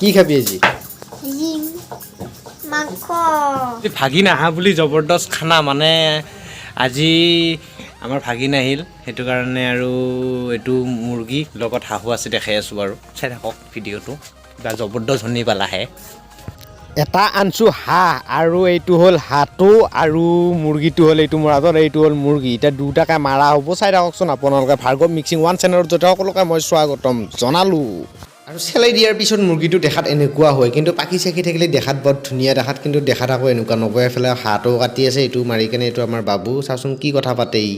কি খাবি আজি? ডিম মাংস ভাগিন আহা বুলি জবৰদস্ত খানা মানে আজি আমাৰ ভাগিন আহিল সেইটো কাৰণে আৰু এইটো মুৰ্গী লগত হাঁহু আছে দেখাই আছোঁ বাৰু চাই থাকক ভিডিঅ'টো কিবা জবৰদস্ত শুনি পালাহে এটা আনছোঁ হাঁহ আৰু এইটো হ'ল হাঁহটো আৰু মুৰ্গীটো হ'ল এইটো মোৰ আগত এইটো হ'ল মুৰ্গী এতিয়া দুটাকে মাৰা হ'ব চাই থাককচোন আপোনালোকে ভাৰ্গৱ মিক্সিং ওৱান চেনেলত য'তে সকলোকে মই স্বাগতম জনালোঁ আৰু চেলাই দিয়াৰ পিছত মুৰ্গীটো দেখাত এনেকুৱা হয় কিন্তু পাখি চাখি থাকিলে দেখাত বৰ ধুনীয়া দেখাত কিন্তু দেখাত আকৌ এনেকুৱা নবৈ এফালে হাঁহটো কাটি আছে এইটো মাৰি কেনে এইটো আমাৰ বাবু চাচোন কি কথা পাতে ই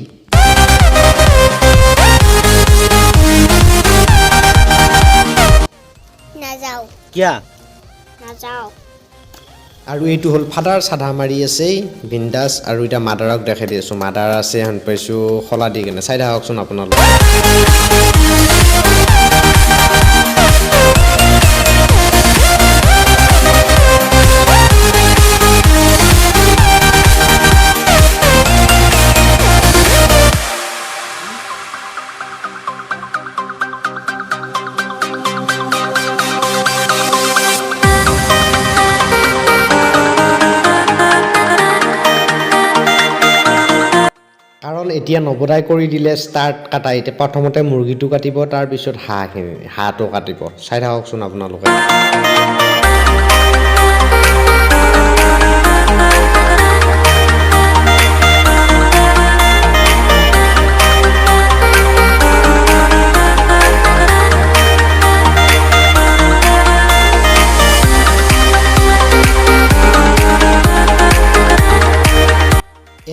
নাযাওঁ কিয়া নাযাওঁ আৰু এইটো হ'ল ফাদাৰ চাধা মাৰি আছে বিন্দাছ আৰু এতিয়া মাদাৰক দেখাই দি আছোঁ মাদাৰ আছে হেন পাইছোঁ খলা দি কেনে চাই থাককচোন আপোনালোকে কাৰণ এতিয়া নবদাই কৰি দিলে ষ্টাৰ্ট কাটা এতিয়া প্ৰথমতে মুৰ্গীটো কাটিব তাৰপিছত হাঁহটো কাটিব চাই থাককচোন আপোনালোকে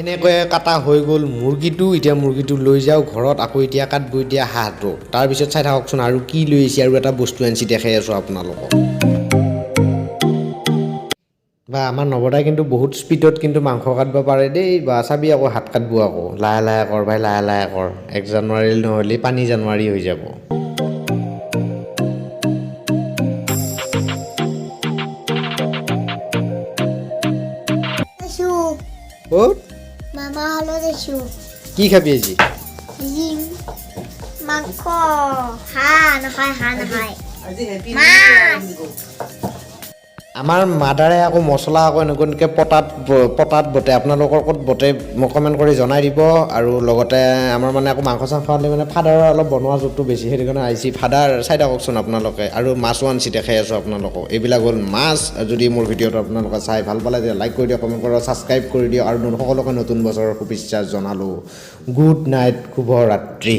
এনেকৈ কাটা হৈ গ'ল মুৰ্গীটো এতিয়া মুৰ্গীটো লৈ যাওঁ ঘৰত আকৌ এতিয়া কাটব এতিয়া হাঁহটো তাৰপিছত চাই থাককচোন আৰু কি লৈ আহিছে আৰু এটা বস্তু আনিছে দেখাই আছোঁ আপোনালোকক বা আমাৰ নৱদাই কিন্তু বহুত স্পীডত কিন্তু মাংস কাটিব পাৰে দেই বা চাবি আকৌ হাত কাটব আকৌ লাহে লাহে কৰ ভাই লাহে লাহে কৰ 1 জানুৱাৰী নহ'লে পানী জানুৱাৰী হৈ যাব আছোঁ ক'ত মামা হলত আছোঁ কি খাবি আজি ডিম মাংস হাঁহ নাখায় মাছ আমাৰ মাদাৰে আকৌ মছলা আকৌ এনেকুৱাকৈ পটাত বটে আপোনালোকৰ ক'ত বটে মোক কমেণ্ট কৰি জনাই দিব আৰু লগতে আমাৰ মানে আকৌ মাংস চাংস হ'লে মানে ফাদাৰৰ অলপ বনোৱা জোখটো বেছি সেইটো কাৰণে আহিছে ফাদাৰ চাই থাককচোন আপোনালোকে আৰু মাছো আনিছে দেখাই আছোঁ আপোনালোকক এইবিলাক হ'ল মাছ যদি মোৰ ভিডিঅ'টো আপোনালোকে চাই ভাল পালে তেতিয়া লাইক কৰি দিয়ক কমেণ্ট কৰক ছাবস্ক্ৰাইব কৰি দিয়ক আৰু সকলোকে নতুন বছৰৰ শুভেচ্ছা জনালোঁ গুড নাইট শুভ ৰাত্ৰি